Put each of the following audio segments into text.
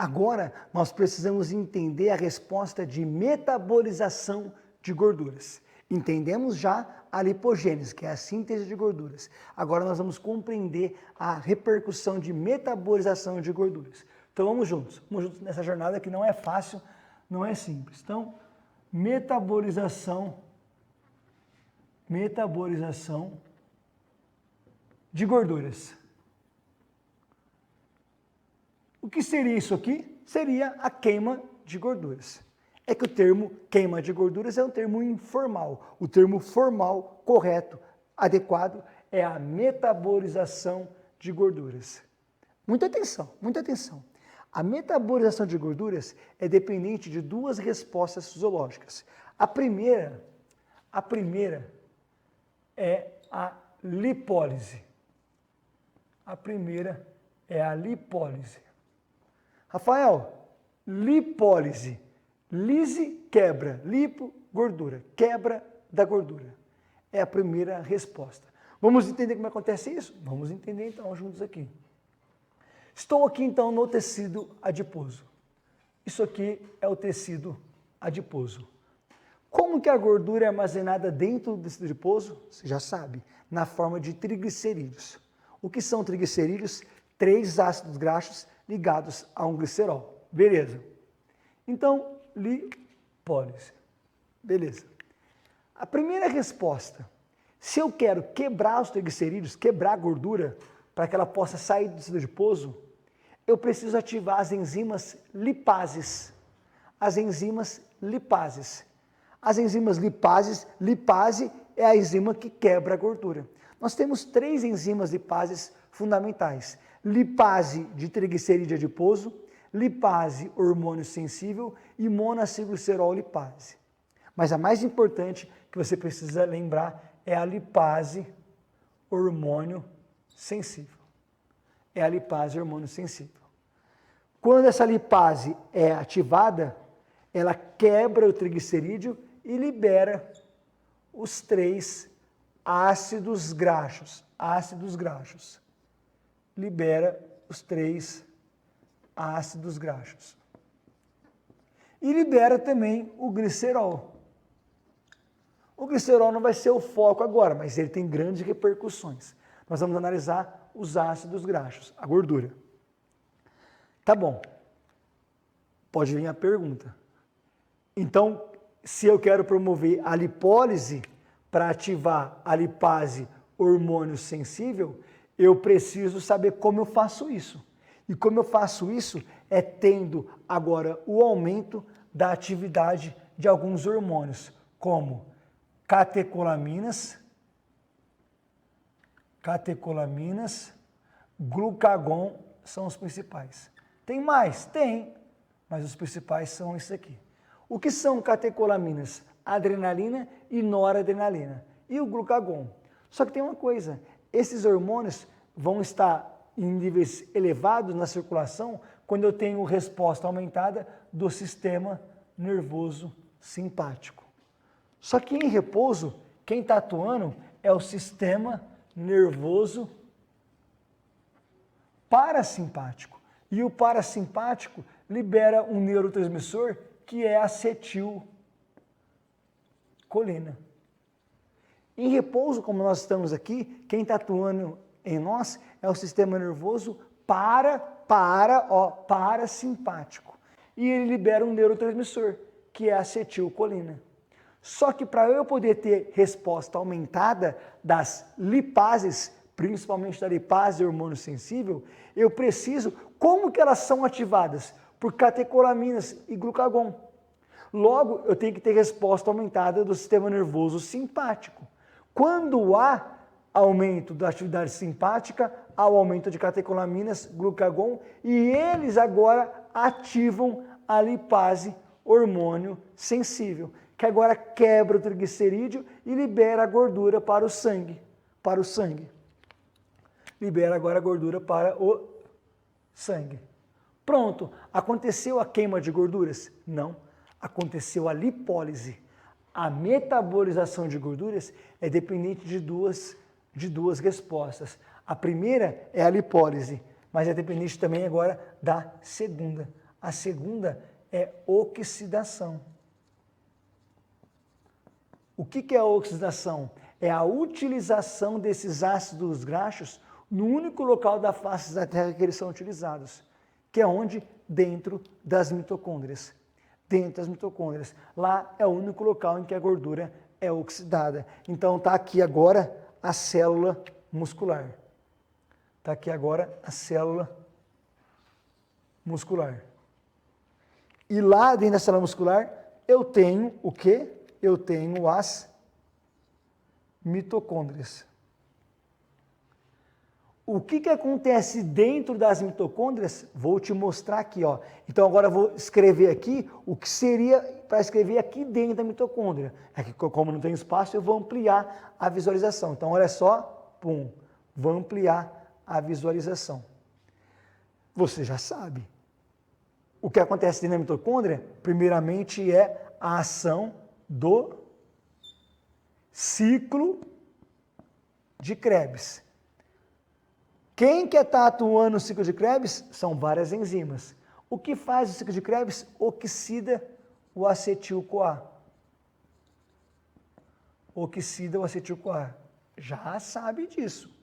Agora, nós precisamos entender a resposta de metabolização de gorduras. Entendemos já a lipogênese, que é a síntese de gorduras. Agora nós vamos compreender a repercussão de metabolização de gorduras. Então vamos juntos nessa jornada que não é fácil, não é simples. Então, metabolização de gorduras. O que seria isso aqui? Seria a queima de gorduras. É que o termo queima de gorduras é um termo informal. O termo formal, correto, adequado, é a metabolização de gorduras. Muita atenção, muita atenção. A metabolização de gorduras é dependente de duas respostas fisiológicas. A primeira é a lipólise. A primeira é a lipólise. Rafael, lipólise. Lise, quebra. Lipo, gordura. Quebra da gordura. É a primeira resposta. Vamos entender como acontece isso? Vamos entender então juntos aqui. Estou aqui então no tecido adiposo. Isso aqui é o tecido adiposo. Como que a gordura é armazenada dentro do tecido adiposo? Você já sabe, na forma de triglicerídeos. O que são triglicerídeos? 3 ácidos graxos ligados a um glicerol. Beleza. Então, lipólise. Beleza. A primeira resposta, se eu quero quebrar os triglicerídeos, quebrar a gordura, para que ela possa sair do tecido adiposo, eu preciso ativar as enzimas lipases. As enzimas lipases. As enzimas lipases, lipase é a enzima que quebra a gordura. Nós temos 3 enzimas lipases fundamentais. Lipase de triglicerídeo adiposo, lipase hormônio sensível e monoaciglicerol lipase. Mas a mais importante que você precisa lembrar é a lipase hormônio sensível. É a lipase hormônio sensível. Quando essa lipase é ativada, ela quebra o triglicerídeo e libera os 3 ácidos graxos. Ácidos graxos. Libera os 3 ácidos graxos. E libera também o glicerol. O glicerol não vai ser o foco agora, mas ele tem grandes repercussões. Nós vamos analisar os ácidos graxos, a gordura. Tá bom. Pode vir a pergunta. Então, se eu quero promover a lipólise para ativar a lipase hormônio sensível, eu preciso saber como eu faço isso. E como eu faço isso é tendo agora o aumento da atividade de alguns hormônios, como catecolaminas, glucagon são os principais. Tem mais? Tem, mas os principais são esses aqui. O que são catecolaminas? Adrenalina e noradrenalina. E o glucagon. Só que tem uma coisa, esses hormônios vão estar em níveis elevados na circulação quando eu tenho resposta aumentada do sistema nervoso simpático. Só que em repouso, quem está atuando é o sistema nervoso parasimpático. E o parasimpático libera um neurotransmissor que é a acetilcolina. Em repouso, como nós estamos aqui, quem está atuando em nós é o sistema nervoso parasimpático. E ele libera um neurotransmissor, que é a acetilcolina. Só que para eu poder ter resposta aumentada das lipases, principalmente da lipase hormônio sensível, eu preciso, como que elas são ativadas? Por catecolaminas e glucagon. Logo, eu tenho que ter resposta aumentada do sistema nervoso simpático. Quando há aumento da atividade simpática, há o aumento de catecolaminas, glucagon, e eles agora ativam a lipase hormônio sensível, que agora quebra o triglicerídeo e libera a gordura para o sangue. Libera agora a gordura para o sangue. Pronto, aconteceu a queima de gorduras? Não, aconteceu a lipólise. A metabolização de gorduras é dependente de duas respostas. A primeira é a lipólise, mas é dependente também agora da segunda, A segunda é oxidação. O que é a oxidação? É a utilização desses ácidos graxos no único local da face da Terra que eles são utilizados, que é onde? Dentro das mitocôndrias. Dentro das mitocôndrias. Lá é o único local em que a gordura é oxidada. Então está aqui agora a célula muscular. Está aqui agora a célula muscular. E lá dentro da célula muscular eu tenho o quê? Eu tenho as mitocôndrias. O que acontece dentro das mitocôndrias? Vou te mostrar aqui, ó. Então agora eu vou escrever aqui o que seria para escrever aqui dentro da mitocôndria. Aqui, como não tem espaço, eu vou ampliar a visualização. Então olha só, pum, vou ampliar a visualização. Você já sabe. O que acontece dentro da mitocôndria, primeiramente, é a ação do ciclo de Krebs. Quem que está atuando no ciclo de Krebs? São várias enzimas. O que faz o ciclo de Krebs? Oxida o acetil-CoA. Oxida o acetil-CoA. Já sabe disso.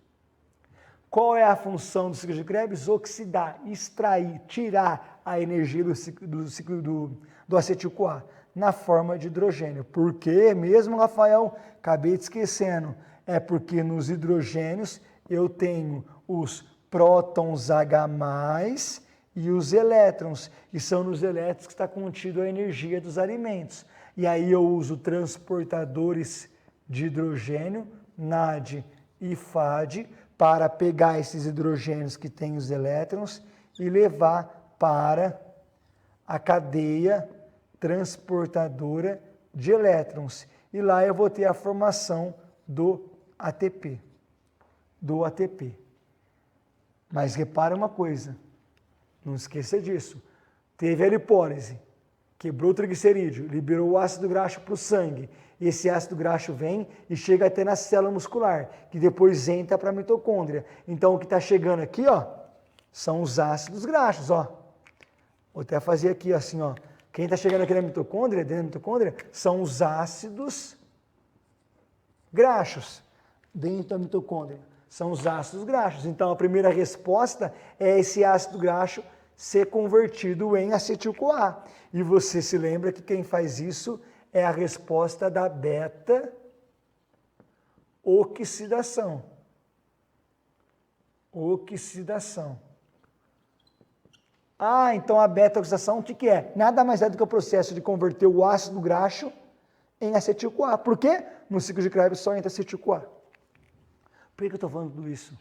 Qual é a função do ciclo de Krebs? Oxidar, extrair, tirar a energia do ciclo do acetil-CoA na forma de hidrogênio. Por quê mesmo, Rafael? Acabei te esquecendo. É porque nos hidrogênios eu tenho os prótons H+, e os elétrons, e são nos elétrons que está contido a energia dos alimentos. E aí eu uso transportadores de hidrogênio, NAD e FAD, para pegar esses hidrogênios que têm os elétrons e levar para a cadeia transportadora de elétrons. E lá eu vou ter a formação do ATP. Mas repara uma coisa, não esqueça disso. Teve a lipólise, quebrou o triglicerídeo, liberou o ácido graxo para o sangue. Esse ácido graxo vem e chega até na célula muscular, que depois entra para a mitocôndria. Então o que está chegando aqui, ó, são os ácidos graxos, ó. Vou até fazer aqui assim, ó. Quem está chegando aqui na mitocôndria, dentro da mitocôndria, são os ácidos graxos dentro da mitocôndria. São os ácidos graxos. Então, a primeira resposta é esse ácido graxo ser convertido em acetil-CoA. E você se lembra que quem faz isso é a resposta da beta-oxidação. Oxidação. Ah, então a beta-oxidação o que é? Nada mais é do que o processo de converter o ácido graxo em acetil-CoA. Por quê? No ciclo de Krebs só entra acetil-CoA. Por que eu estou falando tudo isso?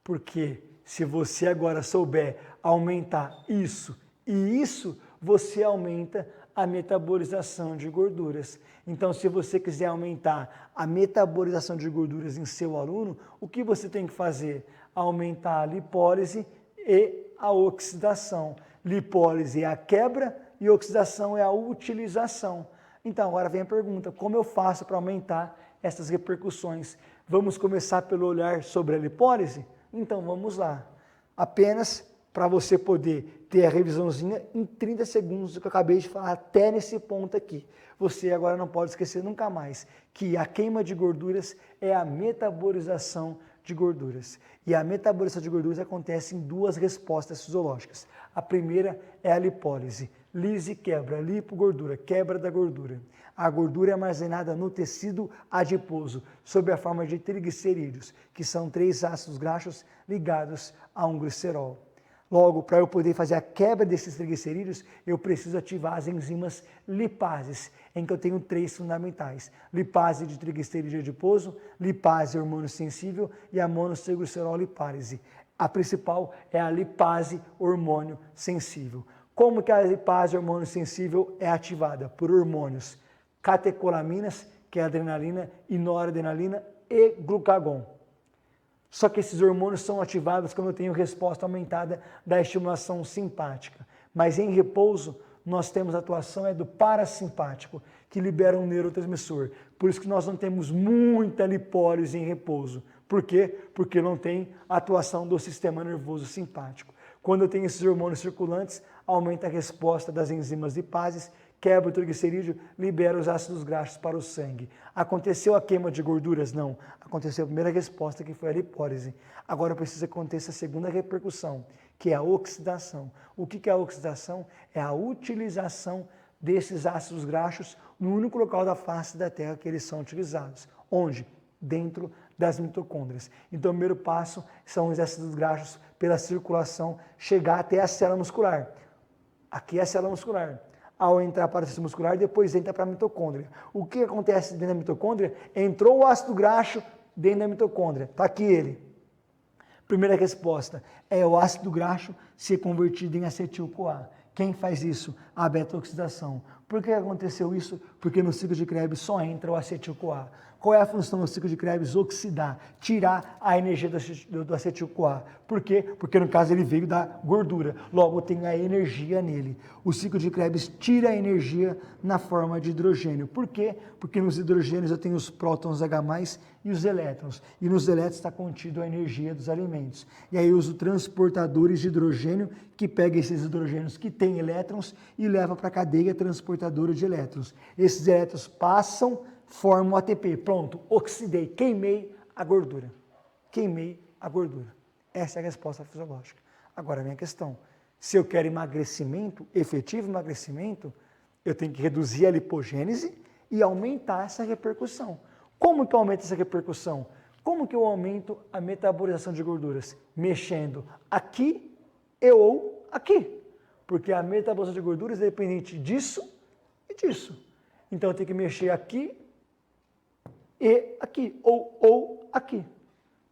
Porque se você agora souber aumentar isso e isso, você aumenta a metabolização de gorduras. Então, se você quiser aumentar a metabolização de gorduras em seu aluno, o que você tem que fazer? Aumentar a lipólise e a oxidação. Lipólise é a quebra e oxidação é a utilização. Então, agora vem a pergunta, como eu faço para aumentar essas repercussões? Vamos começar pelo olhar sobre a lipólise? Então, vamos lá. Apenas para você poder ter a revisãozinha em 30 segundos do que eu acabei de falar até nesse ponto aqui. Você agora não pode esquecer nunca mais que a queima de gorduras é a metabolização de gorduras. E a metabolização de gorduras acontece em duas respostas fisiológicas. A primeira é a lipólise. Lise, quebra, lipo, gordura, quebra da gordura. A gordura é armazenada no tecido adiposo, sob a forma de triglicerídeos, que são 3 ácidos graxos ligados a um glicerol. Logo, para eu poder fazer a quebra desses triglicerídeos, eu preciso ativar as enzimas lipases, em que eu tenho 3 fundamentais. Lipase de triglicerídeo adiposo, lipase hormônio sensível e a monossaccharol lipase. A principal é a lipase hormônio sensível. Como que a lipase hormônio sensível é ativada? Por hormônios catecolaminas, que é a adrenalina e noradrenalina e glucagon. Só que esses hormônios são ativados quando eu tenho resposta aumentada da estimulação simpática. Mas em repouso, nós temos a atuação do parasimpático, que libera um neurotransmissor. Por isso que nós não temos muita lipólise em repouso. Por quê? Porque não tem atuação do sistema nervoso simpático. Quando eu tenho esses hormônios circulantes, aumenta a resposta das enzimas lipases, quebra o triglicerídeo, libera os ácidos graxos para o sangue. Aconteceu a queima de gorduras? Não. Aconteceu a primeira resposta, que foi a lipólise. Agora precisa acontecer a segunda repercussão, que é a oxidação. O que é a oxidação? É a utilização desses ácidos graxos no único local da face da Terra que eles são utilizados. Onde? Dentro das mitocôndrias. Então, o primeiro passo são os ácidos graxos pela circulação chegar até a célula muscular. Aqui é a célula muscular. Ao entrar para o sistema muscular, depois entra para a mitocôndria. O que acontece dentro da mitocôndria? Entrou o ácido graxo dentro da mitocôndria. Está aqui ele. Primeira resposta é o ácido graxo ser convertido em acetil-CoA. Quem faz isso? A beta-oxidação. Por que aconteceu isso? Porque no ciclo de Krebs só entra o acetil-CoA. Qual é a função do ciclo de Krebs? Oxidar, tirar a energia do acetil-CoA. Por quê? Porque no caso ele veio da gordura, logo tem a energia nele. O ciclo de Krebs tira a energia na forma de hidrogênio. Por quê? Porque nos hidrogênios eu tenho os prótons H+, e os elétrons. E nos elétrons está contido a energia dos alimentos. E aí eu uso transportadores de hidrogênio que pegam esses hidrogênios que têm elétrons e levam para a cadeia transportadora de elétrons. Esses elétrons passam, formam ATP. Pronto, oxidei, queimei a gordura. Queimei a gordura. Essa é a resposta fisiológica. Agora, a minha questão, se eu quero emagrecimento, efetivo emagrecimento, eu tenho que reduzir a lipogênese e aumentar essa repercussão. Como que eu aumento essa repercussão? Como que eu aumento a metabolização de gorduras? Mexendo aqui ou aqui. Porque a metabolização de gorduras é dependente disso e disso. Então eu tenho que mexer aqui e aqui, ou aqui.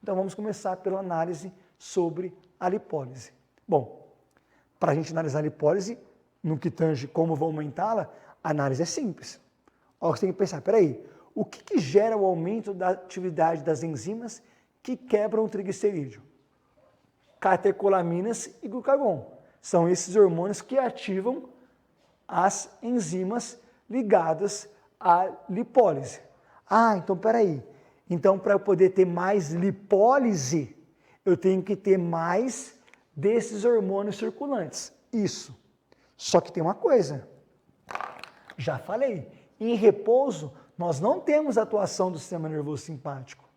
Então vamos começar pela análise sobre a lipólise. Bom, para a gente analisar a lipólise, no que tange como vou aumentá-la, a análise é simples. Ó, você tem que pensar, peraí, o que gera o aumento da atividade das enzimas que quebram o triglicerídeo? Catecolaminas e glucagon. São esses hormônios que ativam as enzimas ligadas à lipólise. Ah, então peraí. Então, para eu poder ter mais lipólise, eu tenho que ter mais desses hormônios circulantes. Isso. Só que tem uma coisa. Já falei. Em repouso, nós não temos atuação do sistema nervoso simpático,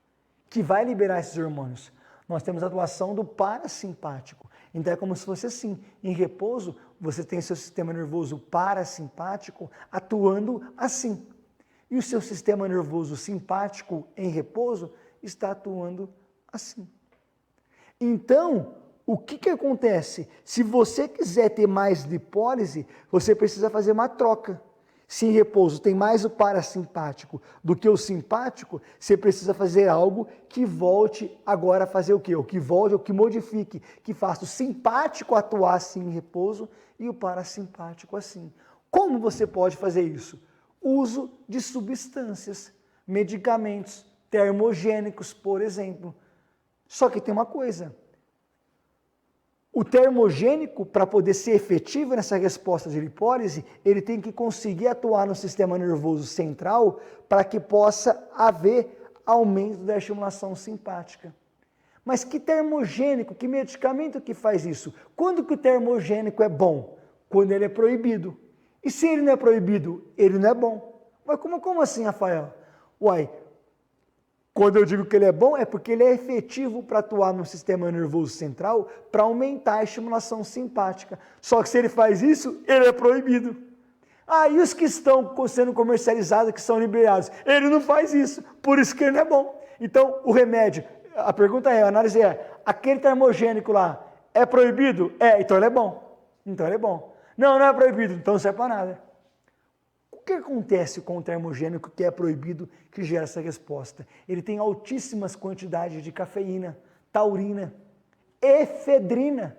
que vai liberar esses hormônios. Nós temos a atuação do parasimpático. Então é como se fosse assim. Em repouso, você tem seu sistema nervoso parasimpático atuando assim. E o seu sistema nervoso simpático em repouso está atuando assim. Então, o que acontece? Se você quiser ter mais lipólise, você precisa fazer uma troca. Se em repouso tem mais o parasimpático do que o simpático, você precisa fazer algo que volte agora a fazer o quê? O que volte, o que modifique, que faça o simpático atuar assim em repouso e o parasimpático assim. Como você pode fazer isso? Uso de substâncias, medicamentos termogênicos, por exemplo. Só que tem uma coisa. O termogênico, para poder ser efetivo nessa resposta de lipólise, ele tem que conseguir atuar no sistema nervoso central para que possa haver aumento da estimulação simpática. Mas que termogênico, que medicamento que faz isso? Quando que o termogênico é bom? Quando ele é proibido. E se ele não é proibido, ele não é bom. Mas como assim, Rafael? Uai, quando eu digo que ele é bom, é porque ele é efetivo para atuar no sistema nervoso central para aumentar a estimulação simpática. Só que se ele faz isso, ele é proibido. Ah, e os que estão sendo comercializados, que são liberados? Ele não faz isso, por isso que ele não é bom. Então, o remédio, a pergunta é, a análise é, aquele termogênico lá é proibido? É, então ele é bom. Então ele é bom. Não, não é proibido, então não serve para nada. O que acontece com o termogênico que é proibido que gera essa resposta? Ele tem altíssimas quantidades de cafeína, taurina, efedrina.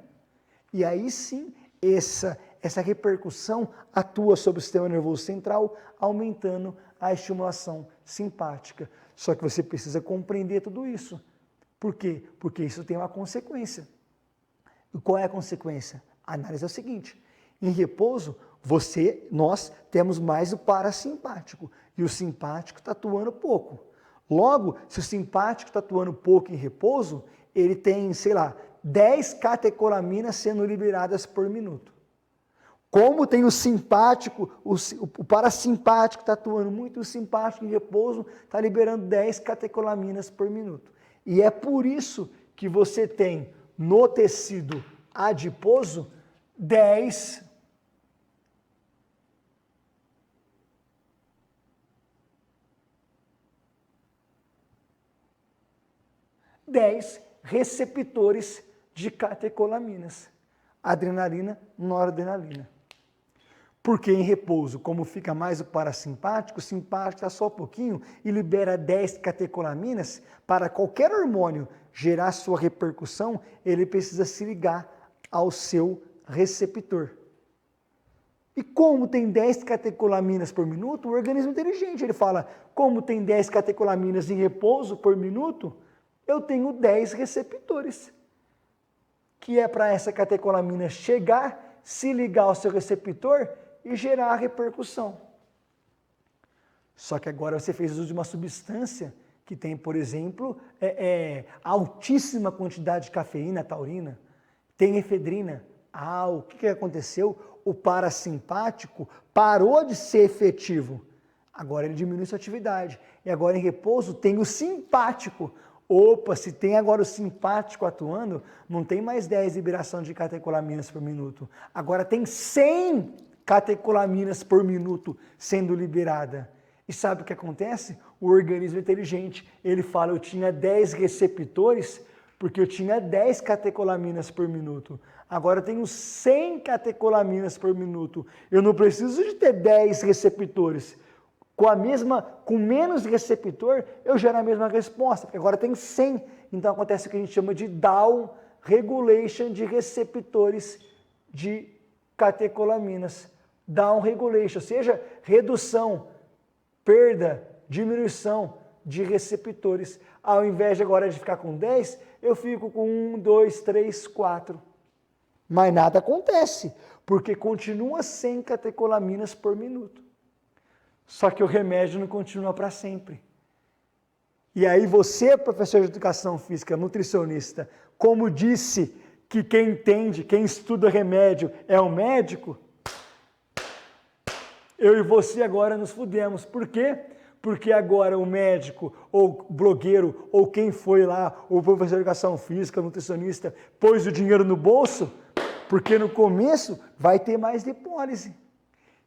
E aí sim, essa repercussão atua sobre o sistema nervoso central, aumentando a estimulação simpática. Só que você precisa compreender tudo isso. Por quê? Porque isso tem uma consequência. E qual é a consequência? A análise é o seguinte, em repouso, nós temos mais o parasimpático e o simpático está atuando pouco. Logo, se o simpático está atuando pouco em repouso, ele tem, sei lá, 10 catecolaminas sendo liberadas por minuto. Como tem o simpático, o parasimpático está atuando muito, o simpático em repouso está liberando 10 catecolaminas por minuto. E é por isso que você tem no tecido adiposo 10 receptores de catecolaminas, adrenalina, noradrenalina. Porque em repouso, como fica mais o parasimpático, o simpático está só um pouquinho e libera 10 catecolaminas. Para qualquer hormônio gerar sua repercussão, ele precisa se ligar ao seu receptor. E como tem 10 catecolaminas por minuto, o organismo é inteligente. Ele fala, como tem 10 catecolaminas em repouso por minuto, eu tenho 10 receptores. Que é para essa catecolamina chegar, se ligar ao seu receptor e gerar a repercussão. Só que agora você fez uso de uma substância que tem, por exemplo, altíssima quantidade de cafeína, taurina, tem efedrina. O que aconteceu? O parasimpático parou de ser efetivo. Agora ele diminui sua atividade. E agora em repouso tem o simpático. Opa, se tem agora o simpático atuando, não tem mais 10 liberação de catecolaminas por minuto. Agora tem 100 catecolaminas por minuto sendo liberada. E sabe o que acontece? O organismo é inteligente. Ele fala, eu tinha 10 receptores porque eu tinha 10 catecolaminas por minuto. Agora eu tenho 100 catecolaminas por minuto. Eu não preciso de ter 10 receptores. Com menos receptor, eu gero a mesma resposta, porque agora tem 100. Então acontece o que a gente chama de down regulation de receptores de catecolaminas. Down regulation, ou seja, redução, perda, diminuição de receptores. Ao invés de agora de ficar com 10, eu fico com 1, 2, 3, 4. Mas nada acontece, porque continua 100 catecolaminas por minuto. Só que o remédio não continua para sempre. E aí você, professor de educação física, nutricionista, como disse que quem entende, quem estuda remédio é o médico, eu e você agora nos fudemos. Por quê? Porque agora o médico, ou blogueiro, ou quem foi lá, o professor de educação física, nutricionista, pôs o dinheiro no bolso, porque no começo vai ter mais lipólise.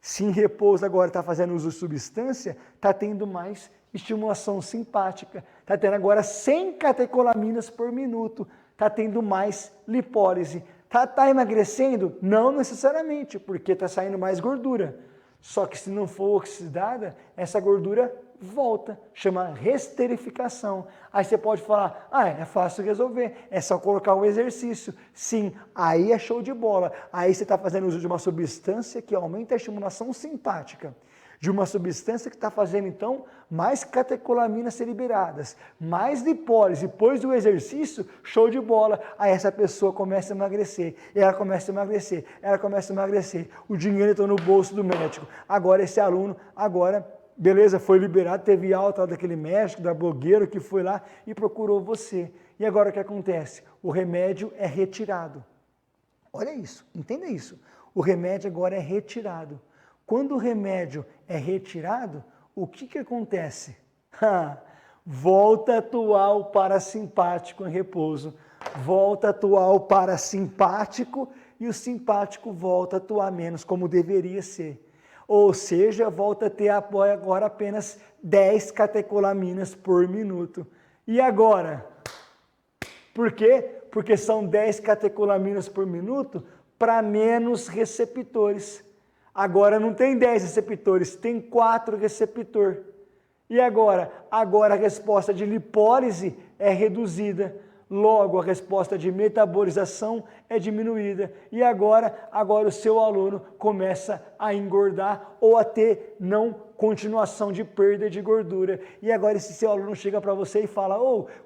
Se em repouso agora está fazendo uso de substância, está tendo mais estimulação simpática. Está tendo agora 100 catecolaminas por minuto. Está tendo mais lipólise. Está emagrecendo? Não necessariamente, porque está saindo mais gordura. Só que se não for oxidada, essa gordura volta, chama resterificação. Aí você pode falar, é fácil resolver, é só colocar um exercício. Sim, aí é show de bola. Aí você está fazendo uso de uma substância que aumenta a estimulação simpática, de uma substância que está fazendo, então, mais catecolaminas ser liberadas, mais lipólise, depois do exercício, show de bola. Aí essa pessoa começa a emagrecer, ela começa a emagrecer, ela começa a emagrecer. O dinheiro entrou no bolso do médico. Agora esse aluno, beleza, foi liberado, teve alta daquele médico, da blogueira que foi lá e procurou você. E agora o que acontece? O remédio é retirado. Olha isso, entenda isso. O remédio agora é retirado. Quando o remédio é retirado, o que acontece? Volta a atuar o parasimpático em repouso. Volta a atuar o parasimpático e o simpático volta a atuar menos, como deveria ser. Ou seja, volta a ter agora apenas 10 catecolaminas por minuto. E agora? Por quê? Porque são 10 catecolaminas por minuto para menos receptores. Agora não tem 10 receptores, tem 4 receptores. E agora? Agora a resposta de lipólise é reduzida. Logo, a resposta de metabolização é diminuída. E agora o seu aluno começa a engordar ou a ter não continuação de perda de gordura. E agora esse seu aluno chega para você e fala,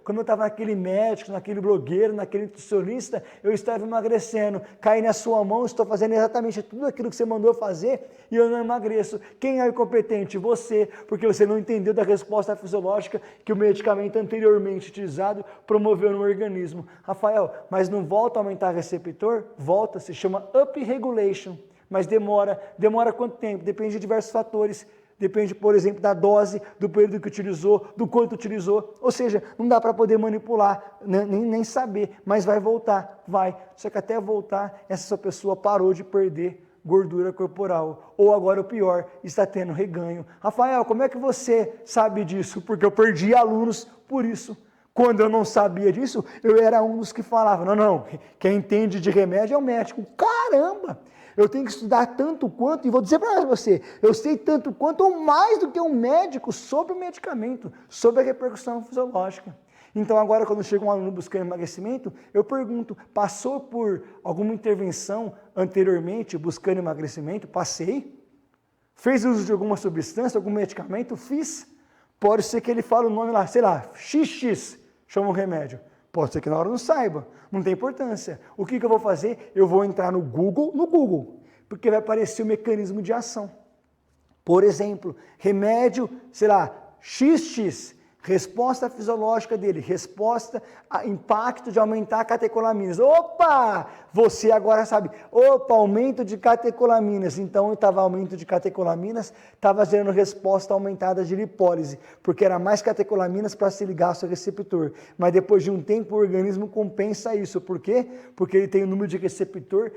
quando eu estava naquele médico, naquele blogueiro, naquele nutricionista, eu estava emagrecendo, caí na sua mão, estou fazendo exatamente tudo aquilo que você mandou fazer e eu não emagreço. Quem é o incompetente? Você, porque você não entendeu da resposta fisiológica que o medicamento anteriormente utilizado promoveu no organismo. Rafael, mas não volta a aumentar receptor? Volta, se chama upregulation. mas demora. Demora quanto tempo? Depende de diversos fatores. Depende, por exemplo, da dose, do período que utilizou, do quanto utilizou. Ou seja, não dá para poder manipular, nem saber, mas vai voltar, vai. Só que até voltar, essa pessoa parou de perder gordura corporal. Ou agora o pior, está tendo reganho. Rafael, como é que você sabe disso? Porque eu perdi alunos por isso. Quando eu não sabia disso, eu era um dos que falava, não, quem entende de remédio é o médico. Caramba! Eu tenho que estudar tanto quanto, e vou dizer para você, eu sei tanto quanto ou mais do que um médico sobre o medicamento, sobre a repercussão fisiológica. Então agora quando chega um aluno buscando emagrecimento, eu pergunto, passou por alguma intervenção anteriormente buscando emagrecimento? Passei? Fez uso de alguma substância, algum medicamento? Fiz. Pode ser que ele fale o nome lá, sei lá, XX, chama um remédio. Pode ser que na hora não saiba, não tem importância. O que eu vou fazer? Eu vou entrar no Google, porque vai aparecer o mecanismo de ação. Por exemplo, remédio, sei lá, XX, resposta fisiológica dele, resposta a impacto de aumentar catecolaminas. Opa! Você agora sabe, aumento de catecolaminas. Então, estava aumento de catecolaminas, estava gerando resposta aumentada de lipólise, porque era mais catecolaminas para se ligar ao seu receptor. Mas depois de um tempo, o organismo compensa isso. Por quê? Porque ele tem o número de receptor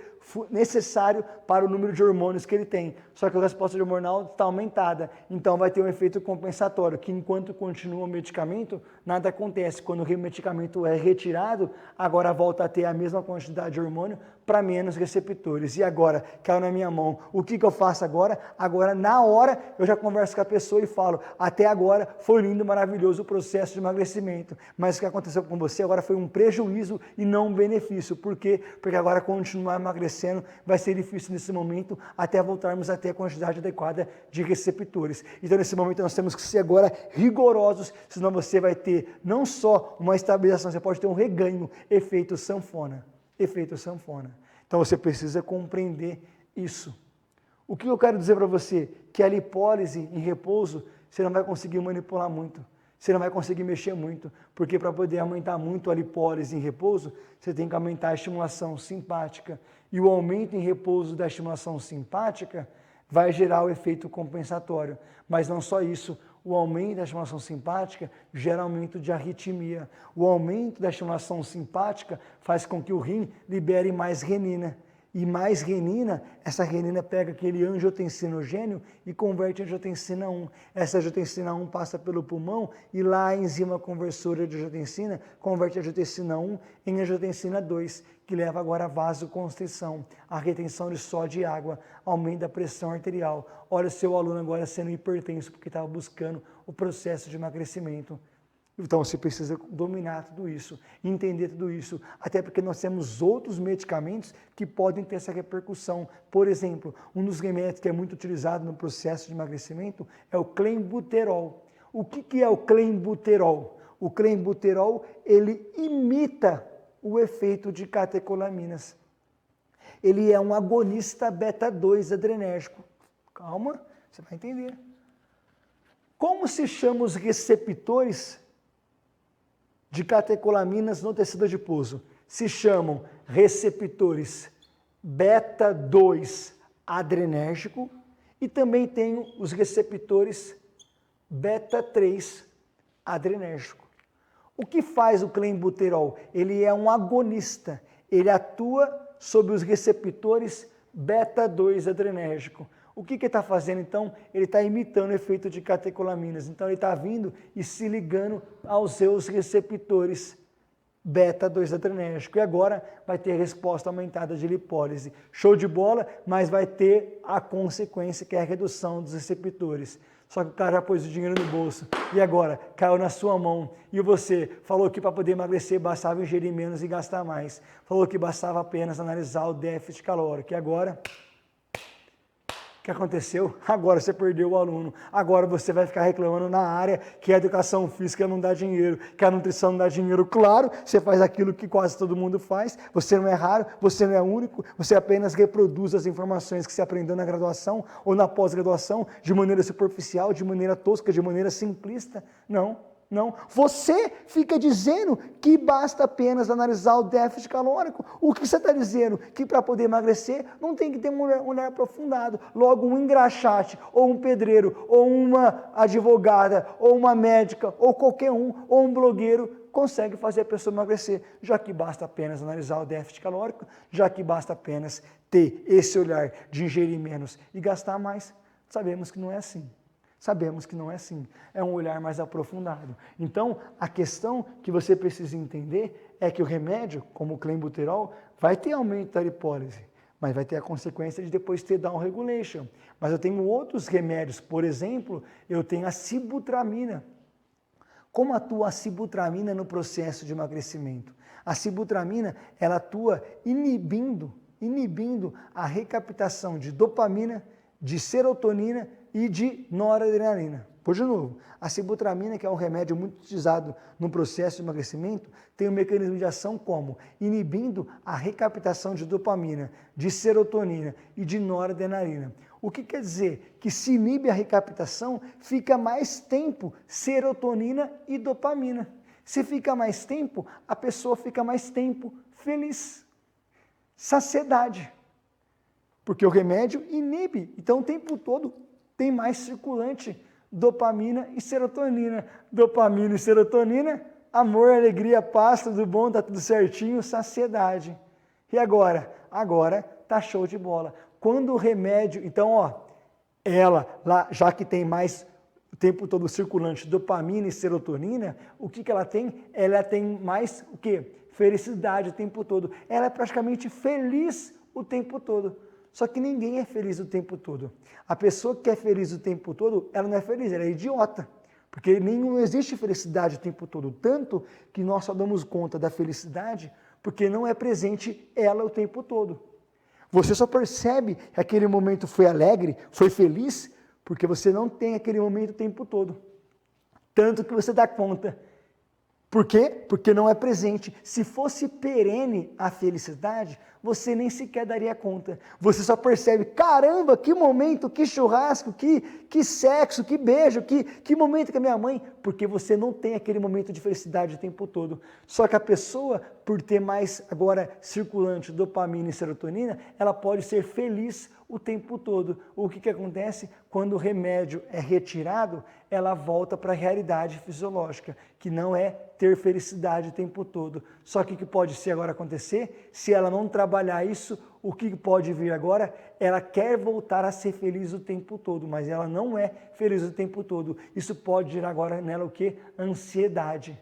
necessário para o número de hormônios que ele tem. Só que a resposta hormonal está aumentada. Então, vai ter um efeito compensatório, que enquanto continua o medicamento, nada acontece. Quando o medicamento é retirado, agora volta a ter a mesma quantidade de hormônio para menos receptores. E agora, caiu na minha mão. O que eu faço agora? Agora, na hora, eu já converso com a pessoa e falo, até agora foi lindo, maravilhoso o processo de emagrecimento, mas o que aconteceu com você agora foi um prejuízo e não um benefício. Por quê? Porque agora continuar emagrecendo vai ser difícil nesse momento, até voltarmos a ter a quantidade adequada de receptores. Então, nesse momento, nós temos que ser agora rigorosos, senão você vai ter não só uma estabilização, você pode ter um reganho, efeito sanfona. Efeito sanfona. Então você precisa compreender isso. O que eu quero dizer para você? Que a lipólise em repouso, você não vai conseguir manipular muito. Você não vai conseguir mexer muito. Porque para poder aumentar muito a lipólise em repouso, você tem que aumentar a estimulação simpática. E o aumento em repouso da estimulação simpática vai gerar o efeito compensatório. Mas não só isso. O aumento da estimulação simpática gera aumento de arritmia. O aumento da estimulação simpática faz com que o rim libere mais renina. E mais renina, essa renina pega aquele angiotensinogênio e converte em angiotensina 1. Essa angiotensina 1 passa pelo pulmão e lá a enzima conversora de angiotensina converte a angiotensina 1 em angiotensina 2, que leva agora a vasoconstrição, a retenção de sódio e água, aumento da pressão arterial. Olha o seu aluno agora sendo hipertenso porque estava buscando o processo de emagrecimento. Então você precisa dominar tudo isso, entender tudo isso, até porque nós temos outros medicamentos que podem ter essa repercussão. Por exemplo, um dos remédios que é muito utilizado no processo de emagrecimento é o clenbuterol. O que é o clenbuterol? O clenbuterol, ele imita o efeito de catecolaminas. Ele é um agonista beta-2 adrenérgico. Calma, você vai entender. Como se chamam os receptores de catecolaminas no tecido adiposo? Se chamam receptores beta-2 adrenérgico e também tem os receptores beta-3 adrenérgico. O que faz o clenbuterol? Ele é um agonista, ele atua sobre os receptores beta-2 adrenérgico. O que ele está fazendo então? Ele está imitando o efeito de catecolaminas. Então ele está vindo e se ligando aos seus receptores beta-2 adrenérgico. E agora vai ter resposta aumentada de lipólise. Show de bola, mas vai ter a consequência que é a redução dos receptores. Só que o cara já pôs o dinheiro no bolso. E agora? Caiu na sua mão. E você falou que para poder emagrecer bastava ingerir menos e gastar mais. Falou que bastava apenas analisar o déficit calórico. E agora? O que aconteceu? Agora você perdeu o aluno. Agora você vai ficar reclamando na área que a educação física não dá dinheiro, que a nutrição não dá dinheiro. Claro, você faz aquilo que quase todo mundo faz. Você não é raro, você não é único. Você apenas reproduz as informações que você aprendeu na graduação ou na pós-graduação de maneira superficial, de maneira tosca, de maneira simplista. Não. Não. Você fica dizendo que basta apenas analisar o déficit calórico. O que você está dizendo? Que para poder emagrecer não tem que ter um olhar aprofundado. Logo, um engraxate, ou um pedreiro, ou uma advogada, ou uma médica, ou qualquer um, ou um blogueiro, consegue fazer a pessoa emagrecer, já que basta apenas analisar o déficit calórico, já que basta apenas ter esse olhar de ingerir menos e gastar mais. Sabemos que não é assim. Sabemos que não é assim. É um olhar mais aprofundado. Então, a questão que você precisa entender é que o remédio, como o clenbuterol, vai ter aumento da lipólise, mas vai ter a consequência de depois ter down regulation. Mas eu tenho outros remédios, por exemplo, eu tenho a sibutramina. Como atua a sibutramina no processo de emagrecimento? A sibutramina, ela atua inibindo a recaptação de dopamina, de serotonina e de noradrenalina. Por de novo, a sibutramina, que é um remédio muito utilizado no processo de emagrecimento, tem um mecanismo de ação como inibindo a recaptação de dopamina, de serotonina e de noradrenalina. O que quer dizer? Que se inibe a recaptação, fica mais tempo serotonina e dopamina. Se fica mais tempo, a pessoa fica mais tempo feliz. Saciedade. Porque o remédio inibe. Então, o tempo todo tem mais circulante dopamina e serotonina. Dopamina e serotonina, amor, alegria, paz, tudo bom, tá tudo certinho, saciedade. E agora? Agora tá show de bola. Quando o remédio, então, ela lá, já que tem mais o tempo todo circulante dopamina e serotonina, o que ela tem? Ela tem mais o quê? Felicidade o tempo todo. Ela é praticamente feliz o tempo todo. Só que ninguém é feliz o tempo todo. A pessoa que é feliz o tempo todo, ela não é feliz, ela é idiota. Porque não existe felicidade o tempo todo. Tanto que nós só damos conta da felicidade porque não é presente ela o tempo todo. Você só percebe que aquele momento foi alegre, foi feliz, porque você não tem aquele momento o tempo todo. Tanto que você dá conta. Por quê? Porque não é presente. Se fosse perene a felicidade, você nem sequer daria conta. Você só percebe, caramba, que momento, que churrasco, que sexo, que beijo, que momento com a minha mãe, porque você não tem aquele momento de felicidade o tempo todo. Só que a pessoa, por ter mais agora circulante, dopamina e serotonina, ela pode ser feliz o tempo todo. O que acontece? Quando o remédio é retirado, ela volta para a realidade fisiológica, que não é ter felicidade o tempo todo. Só que o que pode ser agora acontecer? Se ela não trabalhar isso, o que pode vir agora? Ela quer voltar a ser feliz o tempo todo, mas ela não é feliz o tempo todo. Isso pode gerar agora nela o quê? Ansiedade.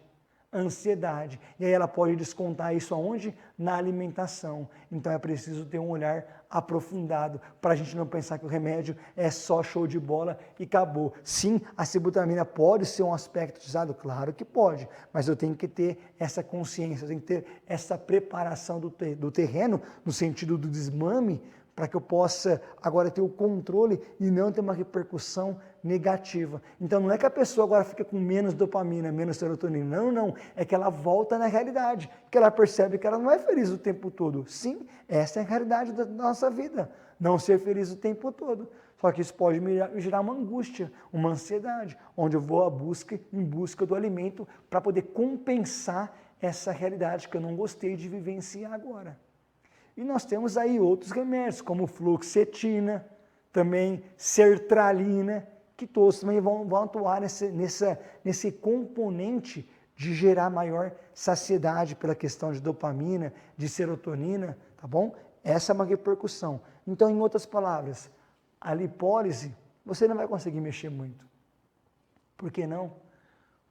Ansiedade. E aí ela pode descontar isso aonde? Na alimentação. Então é preciso ter um olhar aprofundado para a gente não pensar que o remédio é só show de bola e acabou. Sim, a sibutramina pode ser um aspecto utilizado? Claro que pode, mas eu tenho que ter essa consciência, eu tenho que ter essa preparação do terreno, no sentido do desmame, para que eu possa agora ter o controle e não ter uma repercussão negativa. Então não é que a pessoa agora fica com menos dopamina, menos serotonina, não, é que ela volta na realidade, que ela percebe que ela não é feliz o tempo todo. Sim, essa é a realidade da nossa vida, não ser feliz o tempo todo. Só que isso pode me gerar uma angústia, uma ansiedade, onde eu vou em busca do alimento para poder compensar essa realidade que eu não gostei de vivenciar agora. E nós temos aí outros remédios, como fluoxetina, também sertralina, que todos também vão atuar nesse componente de gerar maior saciedade pela questão de dopamina, de serotonina, tá bom? Essa é uma repercussão. Então, em outras palavras, a lipólise, você não vai conseguir mexer muito. Por que não?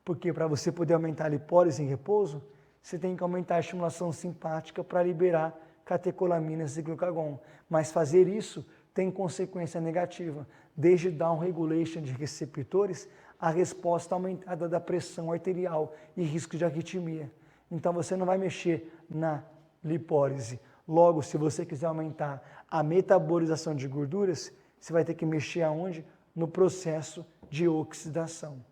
Porque para você poder aumentar a lipólise em repouso, você tem que aumentar a estimulação simpática para liberar catecolaminas e glucagon. Mas fazer isso tem consequência negativa, desde down regulation de receptores, a resposta aumentada da pressão arterial e risco de arritmia. Então você não vai mexer na lipólise. Logo, se você quiser aumentar a metabolização de gorduras, você vai ter que mexer aonde? No processo de oxidação.